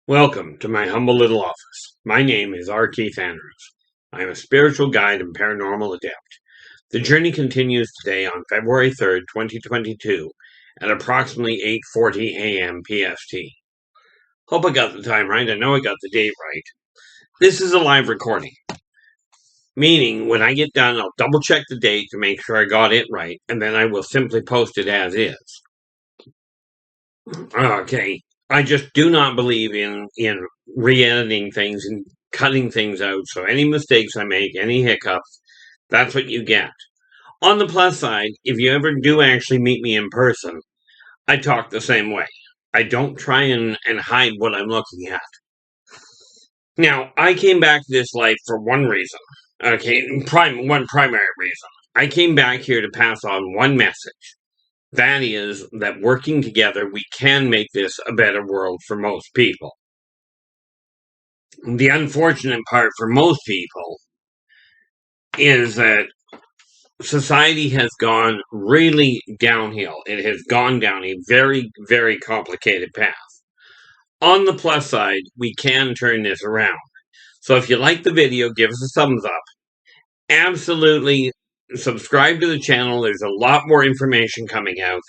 Welcome to my humble little office. My name is R. Keith Andrews. I am a spiritual guide and paranormal adept. The journey continues today on February 3rd, 2022 at approximately 8:40 a.m. PST. Hope I got the time right. I know I got the date right. This is a live recording, meaning when I get done, I'll double check the date to make sure I got it right, and then I will simply post it as is. Okay. I just do not believe in re-editing things and cutting things out. So any mistakes I make, any hiccups, that's what you get. On the plus side, if you ever do actually meet me in person, I talk the same way. I don't try and hide what I'm looking at. Now, I came back to this life for one reason. Okay, one primary reason. I came back here to pass on one message. That is that working together, we can make this a better world for most people. The unfortunate part for most people is that society has gone really downhill. It has gone down a very, very complicated path. On the plus side, we can turn this around. So if you like the video, give us a thumbs up. Absolutely subscribe to the channel. There's a lot more information coming out.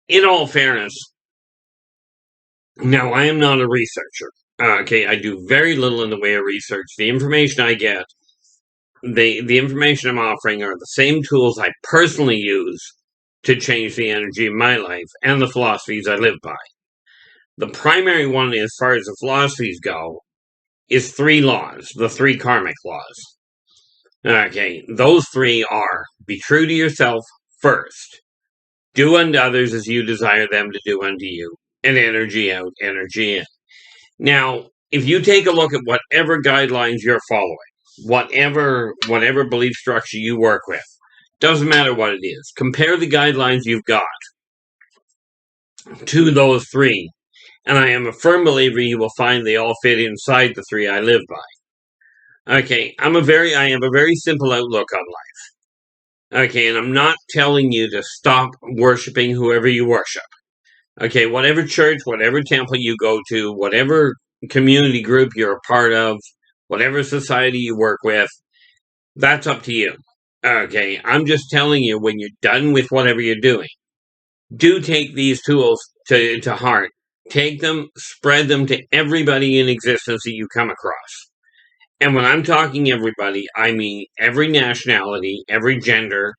In all fairness, now I am not a researcher. Okay, I do very little in the way of research. The information I get, the information I'm offering are the same tools I personally use to change the energy of my life and the philosophies I live by. The primary one, as far as the philosophies go, is 3 laws, the 3 karmic laws. Okay, those 3 are: be true to yourself first, do unto others as you desire them to do unto you, and energy out, energy in. Now, if you take a look at whatever guidelines you're following, whatever belief structure you work with, doesn't matter what it is, compare the guidelines you've got to those 3, and I am a firm believer you will find they all fit inside the 3 I live by. Okay, I have a very simple outlook on life. Okay, and I'm not telling you to stop worshiping whoever you worship. Okay, whatever church, whatever temple you go to, whatever community group you're a part of, whatever society you work with, that's up to you. Okay, I'm just telling you, when you're done with whatever you're doing, do take these tools to heart. Take them, spread them to everybody in existence that you come across. And when I'm talking everybody, I mean every nationality, every gender,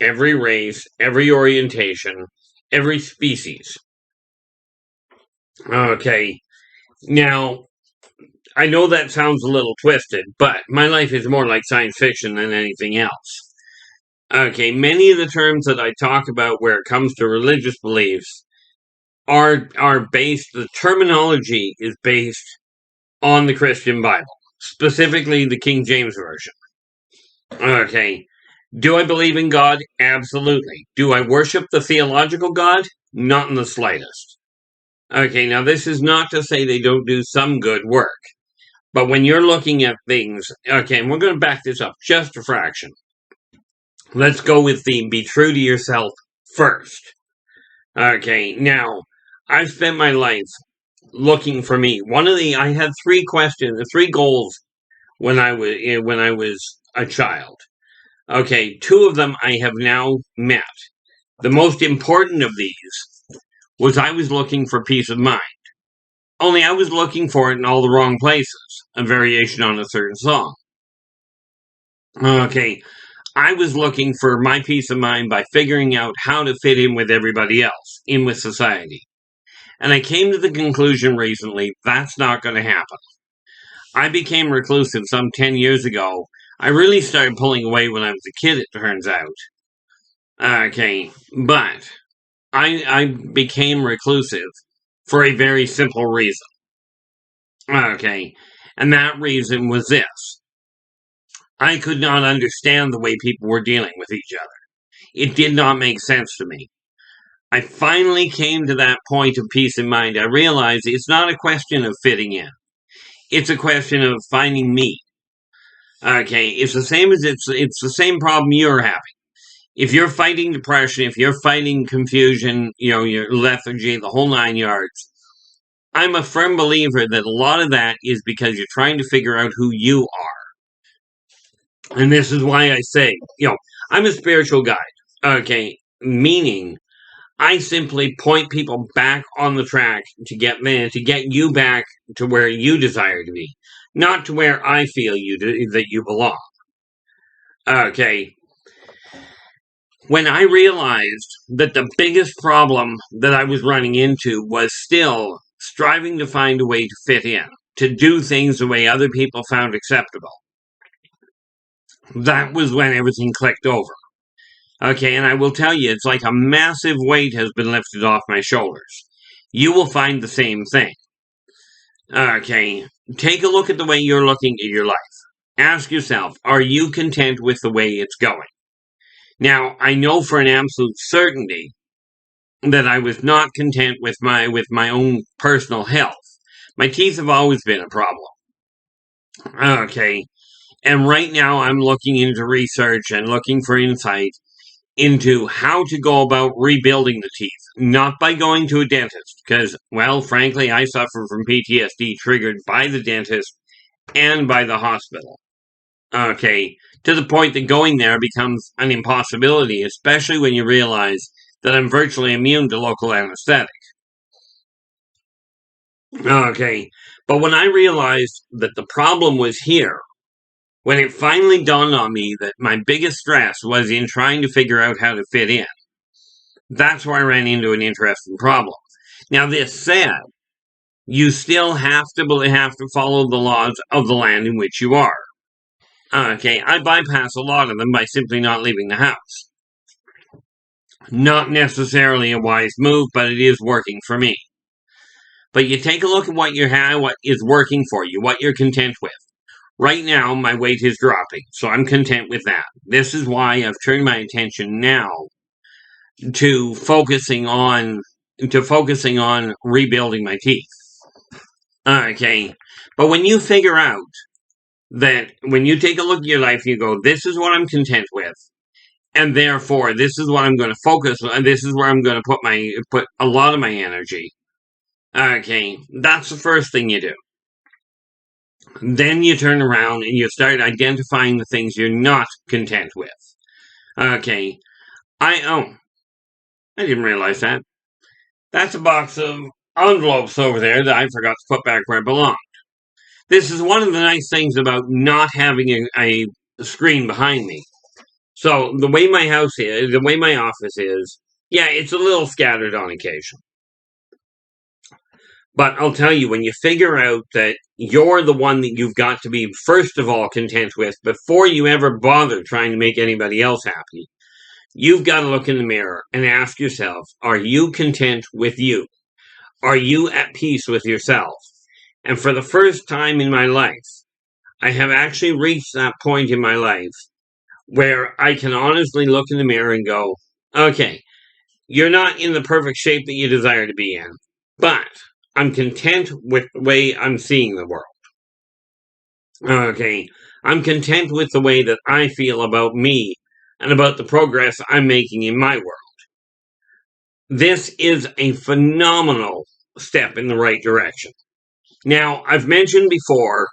every race, every orientation, every species. Okay, now, I know that sounds a little twisted, but my life is more like science fiction than anything else. Okay, many of the terms that I talk about where it comes to religious beliefs are based, the terminology is based on the Christian Bible, specifically the King James Version. Okay, do I believe in God? Absolutely. Do I worship the theological God? Not in the slightest. Okay, now this is not to say they don't do some good work. But when you're looking at things, okay, and we're going to back this up just a fraction. Let's go with the be true to yourself first. Okay, now, I've spent my life looking for me. I had 3 goals when I was a child. Okay, 2 of them I have now met. The most important of these was I was looking for peace of mind. Only I was looking for it in all the wrong places. A variation on a certain song. Okay, I was looking for my peace of mind by figuring out how to fit in with everybody else, in with society. And I came to the conclusion recently, that's not going to happen. I became reclusive some 10 years ago. I really started pulling away when I was a kid, it turns out. Okay, but I became reclusive for a very simple reason. Okay, and that reason was this. I could not understand the way people were dealing with each other. It did not make sense to me. I finally came to that point of peace of mind. I realized it's not a question of fitting in. It's a question of finding me. Okay, it's the same as it's the same problem you're having. If you're fighting depression, if you're fighting confusion, your lethargy, the whole 9 yards, I'm a firm believer that a lot of that is because you're trying to figure out who you are. And this is why I say, I'm a spiritual guide. Okay. Meaning I simply point people back on the track to get you back to where you desire to be, not to where I feel that you belong. Okay. When I realized that the biggest problem that I was running into was still striving to find a way to fit in, to do things the way other people found acceptable, that was when everything clicked over. Okay, and I will tell you, it's like a massive weight has been lifted off my shoulders. You will find the same thing. Okay, take a look at the way you're looking at your life. Ask yourself, are you content with the way it's going? Now, I know for an absolute certainty that I was not content with my own personal health. My teeth have always been a problem. Okay, and right now I'm looking into research and looking for insight into how to go about rebuilding the teeth, not by going to a dentist, because, well, frankly, I suffer from PTSD triggered by the dentist and by the hospital. Okay, to the point that going there becomes an impossibility, especially when you realize that I'm virtually immune to local anesthetic. Okay, but when I realized that the problem was here, when it finally dawned on me that my biggest stress was in trying to figure out how to fit in, that's where I ran into an interesting problem. Now, this said, you still have to follow the laws of the land in which you are. Okay, I bypass a lot of them by simply not leaving the house. Not necessarily a wise move, but it is working for me. But you take a look at what is working for you, what you're content with. Right now, my weight is dropping, so I'm content with that. This is why I've turned my attention now to focusing on rebuilding my teeth. Okay, but when you figure out that when you take a look at your life, you go, this is what I'm content with, and therefore this is what I'm going to focus on. This is where I'm going to put a lot of my energy. Okay, that's the first thing you do. Then you turn around and you start identifying the things you're not content with. Okay, I didn't realize that. That's a box of envelopes over there that I forgot to put back where it belonged. This is one of the nice things about not having a screen behind me. So the way my house is, the way my office is, yeah, it's a little scattered on occasion. But I'll tell you, when you figure out that you're the one that you've got to be, first of all, content with before you ever bother trying to make anybody else happy, you've got to look in the mirror and ask yourself, are you content with you? Are you at peace with yourself? And for the first time in my life, I have actually reached that point in my life where I can honestly look in the mirror and go, okay, you're not in the perfect shape that you desire to be in, but I'm content with the way I'm seeing the world. Okay, I'm content with the way that I feel about me and about the progress I'm making in my world. This is a phenomenal step in the right direction. Now, I've mentioned before,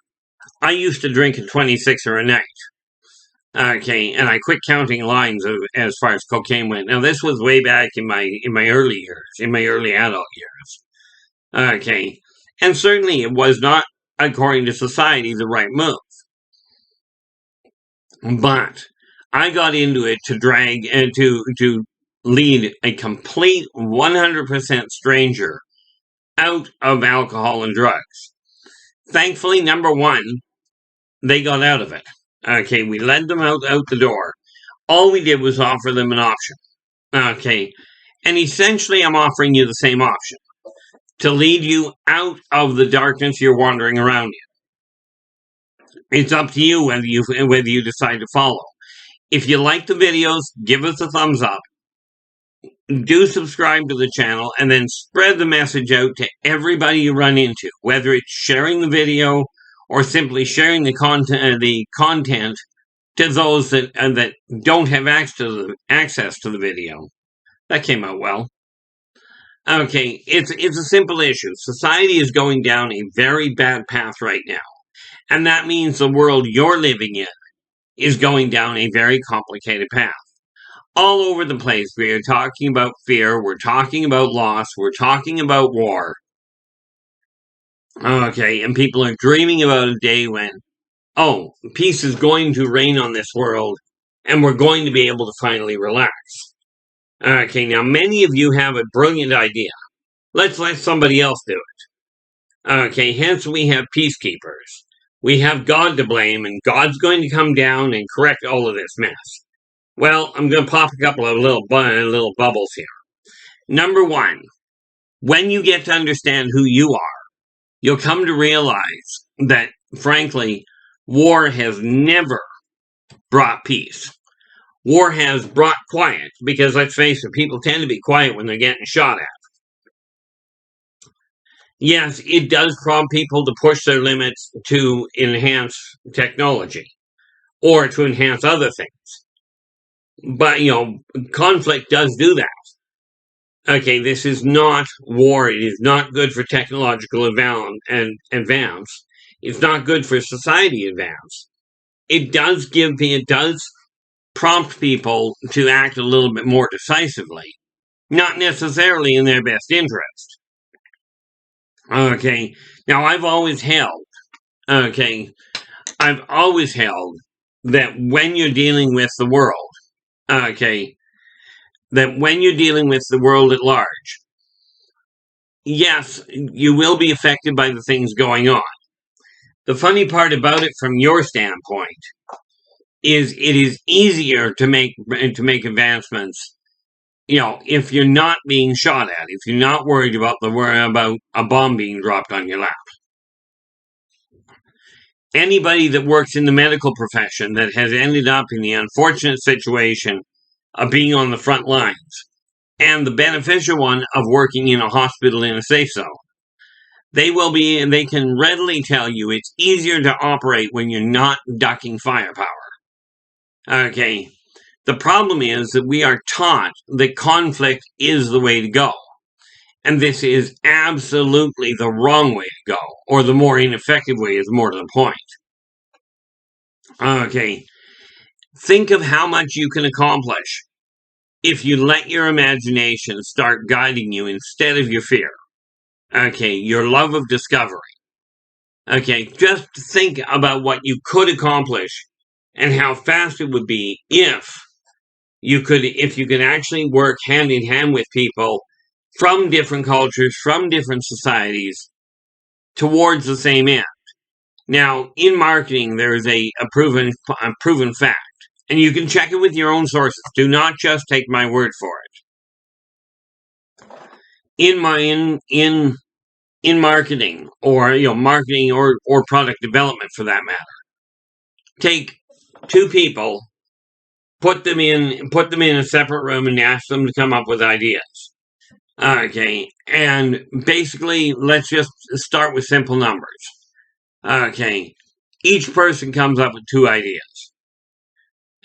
I used to drink a 26er a night. Okay, and I quit counting lines as far as cocaine went. Now, this was way back in my early years, in my early adult years. Okay, and certainly it was not, according to society, the right move. But I got into it to drag and to lead a complete 100% stranger out of alcohol and drugs. Thankfully, number one, they got out of it. Okay, we led them out the door. All we did was offer them an option. Okay, and essentially I'm offering you the same option. To lead you out of the darkness you're wandering around in. It's up to you whether you decide to follow. If you like the videos, give us a thumbs up. Do subscribe to the channel and then spread the message out to everybody you run into, whether it's sharing the video or simply sharing the content to those that don't have access to the video. That came out well. Okay, it's a simple issue. Society is going down a very bad path right now. And that means the world you're living in is going down a very complicated path. All over the place, we are talking about fear, we're talking about loss, we're talking about war. Okay, and people are dreaming about a day when, oh, peace is going to reign on this world, and we're going to be able to finally relax. Okay, now many of you have a brilliant idea. Let's let somebody else do it. Okay, hence we have peacekeepers. We have God to blame, and God's going to come down and correct all of this mess. Well, I'm going to pop a couple of little bubbles here. Number one, when you get to understand who you are, you'll come to realize that, frankly, war has never brought peace. War has brought quiet, because let's face it, people tend to be quiet when they're getting shot at. Yes, it does prompt people to push their limits to enhance technology or to enhance other things. But, conflict does do that. Okay, this is not war. It is not good for technological advance. It's not good for society advance. It does prompt people to act a little bit more decisively, not necessarily in their best interest. Okay, now I've always held that when you're dealing with the world, that when you're dealing with the world at large, yes, you will be affected by the things going on. The funny part about it from your standpoint is it is easier to make advancements, if you're not being shot at, if you're not worried about a bomb being dropped on your lap. Anybody that works in the medical profession that has ended up in the unfortunate situation of being on the front lines, and the beneficial one of working in a hospital in a safe zone, they can readily tell you it's easier to operate when you're not ducking firepower. Okay, the problem is that we are taught that conflict is the way to go. And this is absolutely the wrong way to go, or the more ineffective way is more to the point. Okay, think of how much you can accomplish if you let your imagination start guiding you instead of your fear. Okay, your love of discovery. Okay, just think about what you could accomplish and how fast it would be if you could actually work hand in hand with people from different cultures, from different societies, towards the same end. Now, in marketing, there is a proven fact, and you can check it with your own sources. Do not just take my word for it. In marketing, or marketing or product development for that matter, take two people, put them in a separate room, and ask them to come up with ideas. Okay, and basically, let's just start with simple numbers. Okay, each person comes up with 2 ideas.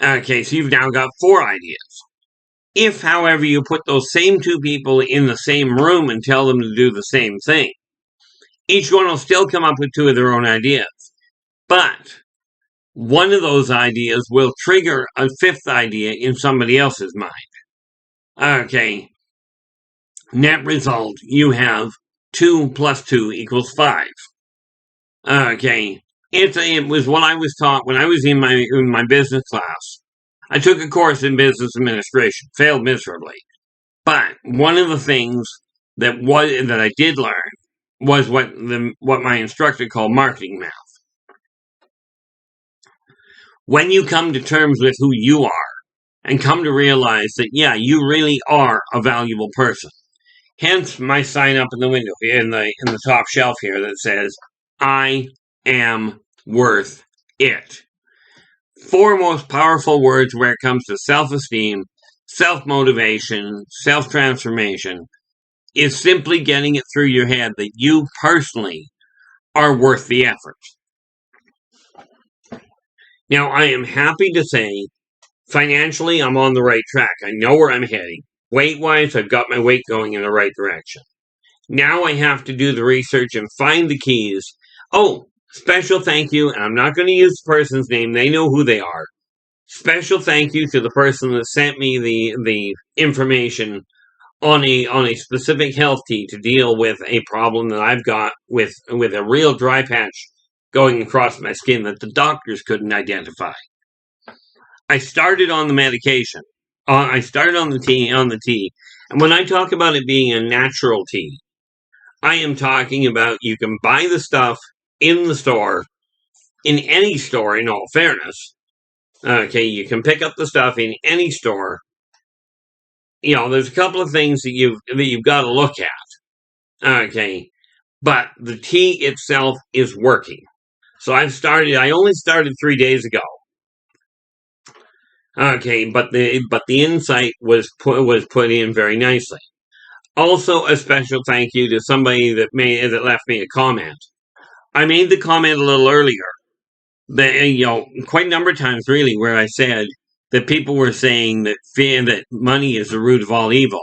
Okay, so you've now got 4 ideas. If, however, you put those same 2 people in the same room and tell them to do the same thing, each one will still come up with 2 of their own ideas. But one of those ideas will trigger a 5th idea in somebody else's mind. Okay, net result, you have 2 plus 2 equals 5. Okay, it was what I was taught when I was in my business class. I took a course in business administration, failed miserably. But one of the things that I did learn was what my instructor called marketing math. When you come to terms with who you are and come to realize that, yeah, you really are a valuable person. Hence my sign up in the window in the top shelf here that says, I am worth it. 4 most powerful words where it comes to self-esteem, self-motivation, self-transformation is simply getting it through your head that you personally are worth the effort. Now, I am happy to say, financially, I'm on the right track. I know where I'm heading. Weight-wise, I've got my weight going in the right direction. Now I have to do the research and find the keys. Oh, special thank you, and I'm not going to use the person's name. They know who they are. Special thank you to the person that sent me the information on a specific health tea to deal with a problem that I've got with a real dry patch going across my skin that the doctors couldn't identify. I started on the medication. I started on the tea, and when I talk about it being a natural tea, I am talking about you can buy the stuff in the store, in any store, in all fairness. Okay, you can pick up the stuff in any store. You know, there's a couple of things that you've got to look at. Okay, but the tea itself is working. So I only started 3 days ago. Okay, but the insight was put in very nicely. Also, a special thank you to somebody that left me a comment. I made the comment a little earlier. Quite a number of times, really, where I said that people were saying that money is the root of all evil.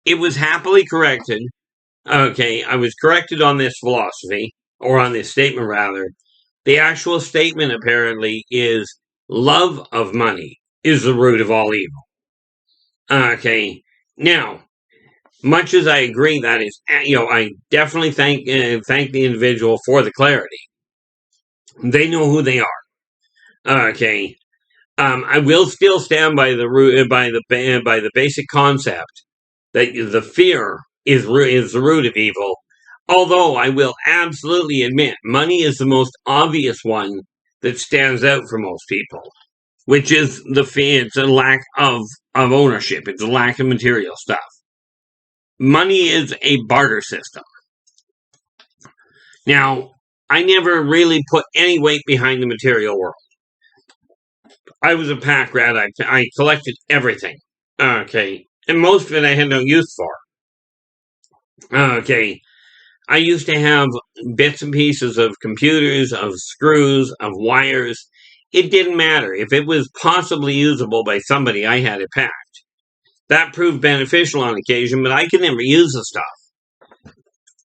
It was happily corrected. Okay, I was corrected on this philosophy, or on this statement, rather. The actual statement, apparently, is love of money is the root of all evil. Okay, now, much as I agree that is, I definitely thank the individual for the clarity. They know who they are. Okay, I will still stand by the basic concept that the fear is the root of evil. Although I will absolutely admit, money is the most obvious one that stands out for most people, which is the fear. It's a lack of ownership. It's a lack of material stuff. Money is a barter system. Now, I never really put any weight behind the material world. I was a pack rat. I collected everything. Okay. And most of it I had no use for. Okay. I used to have bits and pieces of computers, of screws, of wires. It didn't matter. If it was possibly usable by somebody, I had it packed. That proved beneficial on occasion, but I could never use the stuff.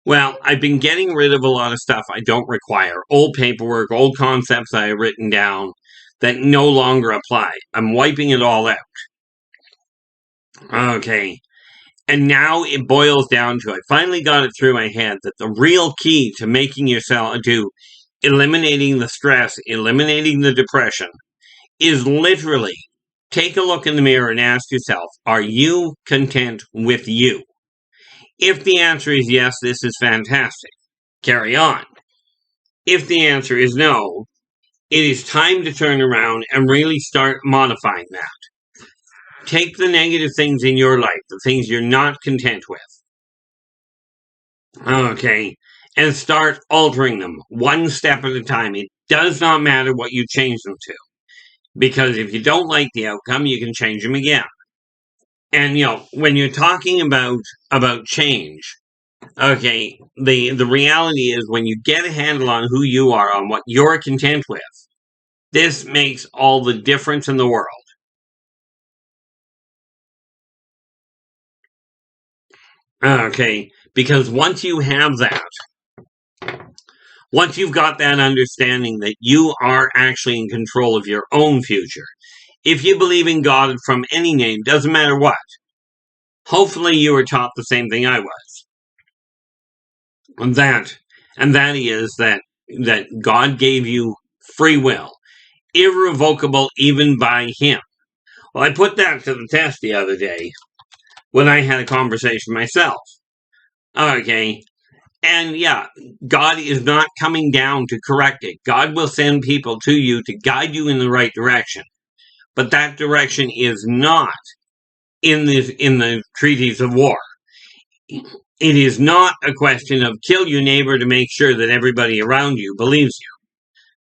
Well, I've been getting rid of a lot of stuff I don't require. Old paperwork, old concepts I have written down that no longer apply. I'm wiping it all out. Okay. And now it boils down to, I finally got it through my head that the real key to to eliminating the stress, eliminating the depression, is literally take a look in the mirror and ask yourself, are you content with you? If the answer is yes, this is fantastic. Carry on. If the answer is no, it is time to turn around and really start modifying that. Take the negative things in your life, the things you're not content with. Okay, and start altering them one step at a time. It does not matter what you change them to. Because if you don't like the outcome, you can change them again. And, when you're talking about change, okay, the reality is when you get a handle on who you are, on what you're content with, this makes all the difference in the world. Okay, because once you have that, once you've got that understanding that you are actually in control of your own future, if you believe in God from any name, doesn't matter what, hopefully you were taught the same thing I was. And that is that God gave you free will, irrevocable even by Him. Well, I put that to the test the other day when I had a conversation myself. Okay. And yeah, God is not coming down to correct it. God will send people to you to guide you in the right direction. But that direction is not in the treaties of war. It is not a question of kill your neighbor to make sure that everybody around you believes you.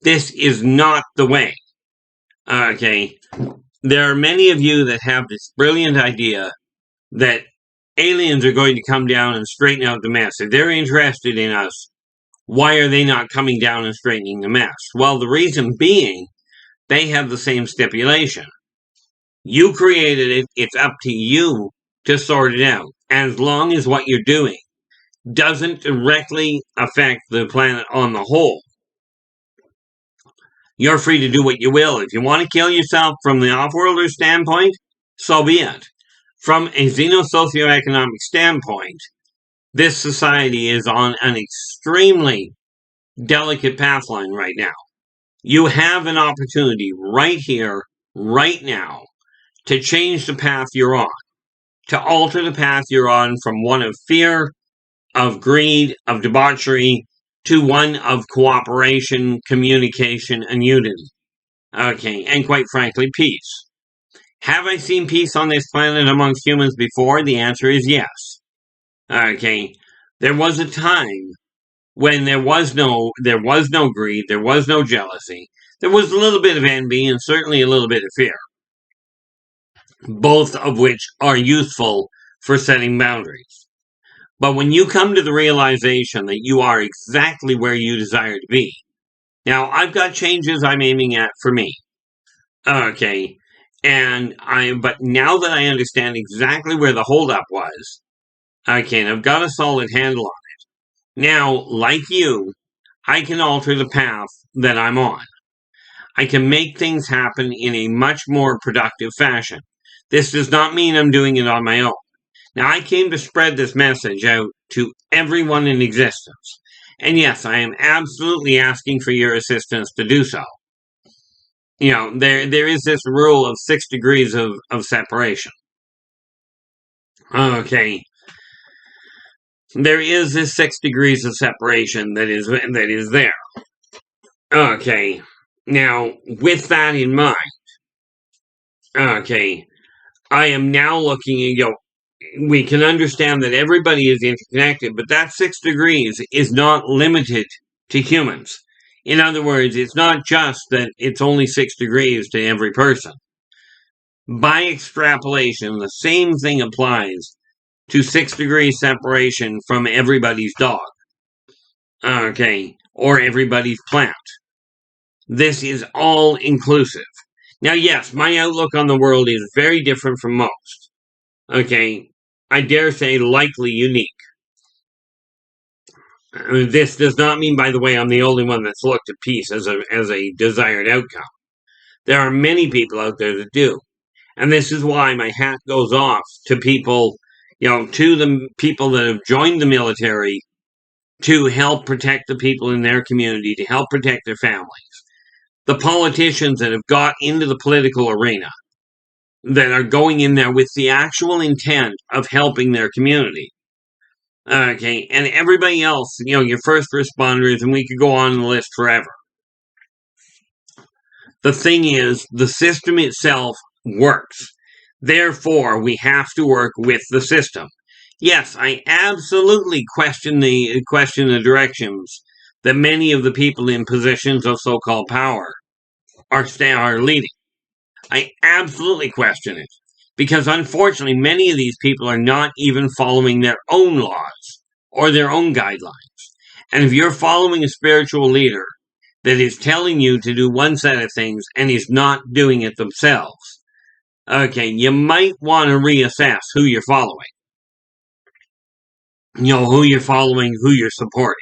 This is not the way. Okay. There are many of you that have this brilliant idea that aliens are going to come down and straighten out the mess. If they're interested in us, why are they not coming down and straightening the mess? Well, the reason being, they have the same stipulation. You created it. It's up to you to sort it out, as long as what you're doing doesn't directly affect the planet on the whole. You're free to do what you will. If you want to kill yourself from the off-worlder standpoint, so be it. From a xeno-socioeconomic standpoint, this society is on an extremely delicate pathline right now. You have an opportunity right here, right now, to change the path you're on, to alter the path you're on from one of fear, of greed, of debauchery, to one of cooperation, communication, and unity. Okay, and quite frankly, peace. Have I seen peace on this planet amongst humans before? The answer is yes. Okay, there was a time when there was no greed, there was no jealousy. There was a little bit of envy and certainly a little bit of fear, both of which are useful for setting boundaries. But when you come to the realization that you are exactly where you desire to be, now I've got changes I'm aiming at for me. Okay, but now that I understand exactly where the holdup was, okay, and I've got a solid handle on it. Now, like you, I can alter the path that I'm on. I can make things happen in a much more productive fashion. This does not mean I'm doing it on my own. Now, I came to spread this message out to everyone in existence. And yes, I am absolutely asking for your assistance to do so. You know, there is this rule of 6 degrees of separation. Okay. There is this 6 degrees of separation that is there. Okay. Now, with that in mind, okay, I am now looking at, we can understand that everybody is interconnected, but that 6 degrees is not limited to humans. In other words, it's not just that it's only 6 degrees to every person. By extrapolation, the same thing applies to 6 degrees separation from everybody's dog. Okay, or everybody's plant. This is all inclusive. Now, yes, my outlook on the world is very different from most. Okay, I dare say likely unique. This does not mean, by the way, I'm the only one that's looked at peace as a desired outcome. There are many people out there that do. And this is why my hat goes off to people, to the people that have joined the military to help protect the people in their community, to help protect their families. The politicians that have got into the political arena, that are going in there with the actual intent of helping their community. Okay, and everybody else, your first responders, and we could go on the list forever. The thing is, the system itself works. Therefore, we have to work with the system. Yes, I absolutely question the directions that many of the people in positions of so-called power are leading. I absolutely question it. Because unfortunately, many of these people are not even following their own laws or their own guidelines. And if you're following a spiritual leader that is telling you to do one set of things and is not doing it themselves, okay, you might want to reassess who you're following. Who you're following, who you're supporting.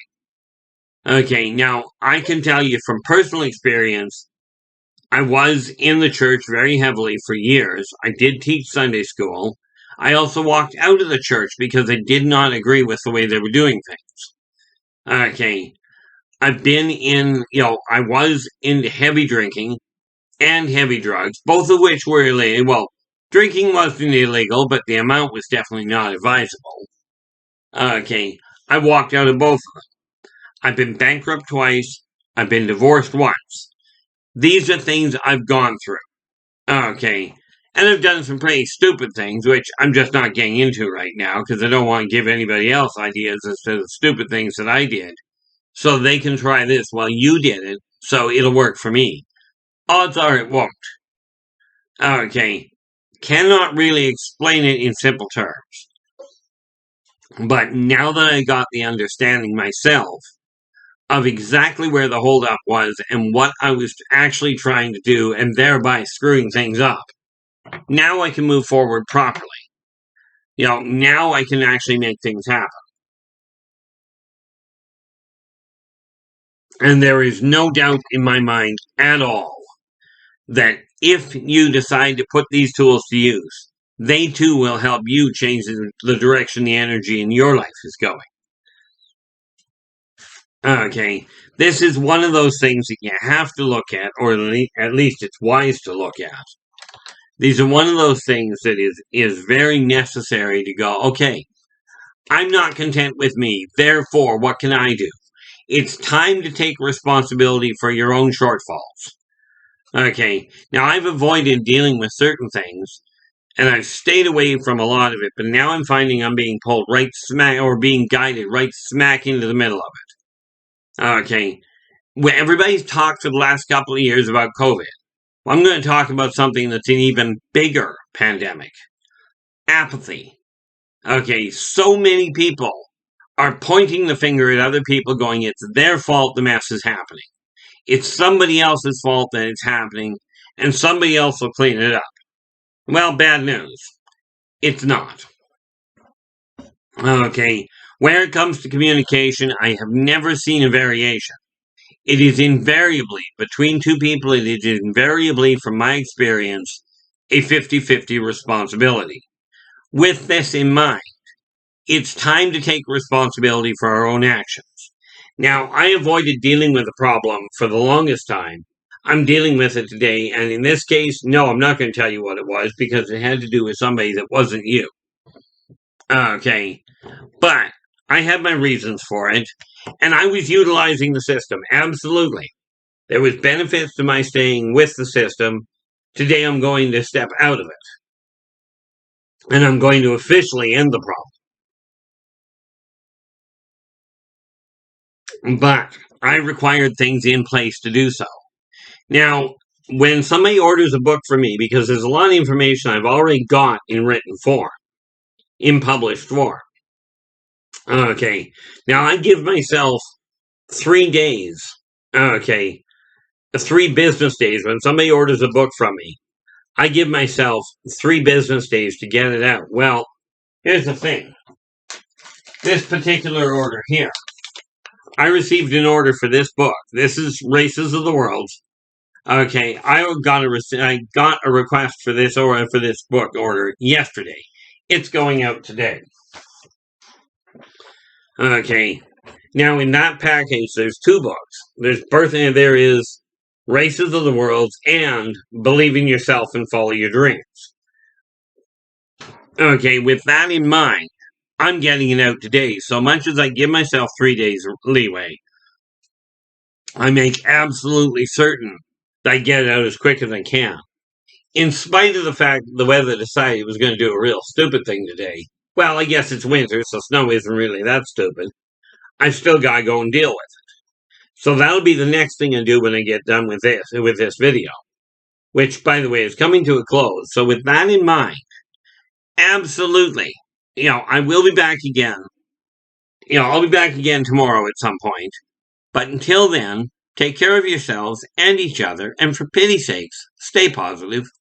Okay, now, I can tell you from personal experience, I was in the church very heavily for years. I did teach Sunday school. I also walked out of the church because I did not agree with the way they were doing things. Okay, I've been I was into heavy drinking and heavy drugs, both of which were illegal. Well, drinking wasn't illegal, but the amount was definitely not advisable. Okay, I walked out of both of them. I've been bankrupt twice. I've been divorced once. These are things I've gone through. Okay. And I've done some pretty stupid things, which I'm just not getting into right now because I don't want to give anybody else ideas as to the stupid things that I did. So they can try this while you did it, so it'll work for me. Odds are it won't. Okay. Cannot really explain it in simple terms. But now that I got the understanding myself of exactly where the holdup was and what I was actually trying to do and thereby screwing things up, now I can move forward properly. Now I can actually make things happen. And there is no doubt in my mind at all that if you decide to put these tools to use, they too will help you change the direction the energy in your life is going. Okay, this is one of those things that you have to look at, or at least it's wise to look at. These are one of those things that is very necessary to go, okay, I'm not content with me, therefore, what can I do? It's time to take responsibility for your own shortfalls. Okay, now I've avoided dealing with certain things, and I've stayed away from a lot of it, but now I'm finding I'm being pulled right smack, or being guided right smack into the middle of it. Okay, everybody's talked for the last couple of years about COVID. Well, I'm going to talk about something that's an even bigger pandemic. Apathy. Okay, so many people are pointing the finger at other people going, it's their fault the mess is happening. It's somebody else's fault that it's happening, and somebody else will clean it up. Well, bad news. It's not. Okay, where it comes to communication, I have never seen a variation. It is invariably, between two people, it is invariably, from my experience, a 50-50 responsibility. With this in mind, it's time to take responsibility for our own actions. Now, I avoided dealing with the problem for the longest time. I'm dealing with it today, and in this case, no, I'm not going to tell you what it was, because it had to do with somebody that wasn't you. Okay, but I had my reasons for it, and I was utilizing the system, absolutely. There was benefits to my staying with the system. Today I'm going to step out of it, and I'm going to officially end the problem. But I required things in place to do so. Now, when somebody orders a book from me, because there's a lot of information I've already got in written form, in published form. Okay, now I give myself 3 days. Okay, 3 business days. When somebody orders a book from me, I give myself 3 business days to get it out. Well, here's the thing. This particular order here, I received an order for this book. This is Races of the World. Okay, I got a request for this book order yesterday. It's going out today. Okay, now in that package, there's 2 books. There is Races of the World and Believe in Yourself and Follow Your Dreams. Okay, with that in mind, I'm getting it out today. So much as I give myself 3 days leeway, I make absolutely certain that I get it out as quick as I can. In spite of the fact that the weather decided it was going to do a real stupid thing today. Well, I guess it's winter, so snow isn't really that stupid. I've still got to go and deal with it. So that'll be the next thing I do when I get done with this video. Which, by the way, is coming to a close. So with that in mind, absolutely, I will be back again. I'll be back again tomorrow at some point. But until then, take care of yourselves and each other, and for pity's sakes, stay positive.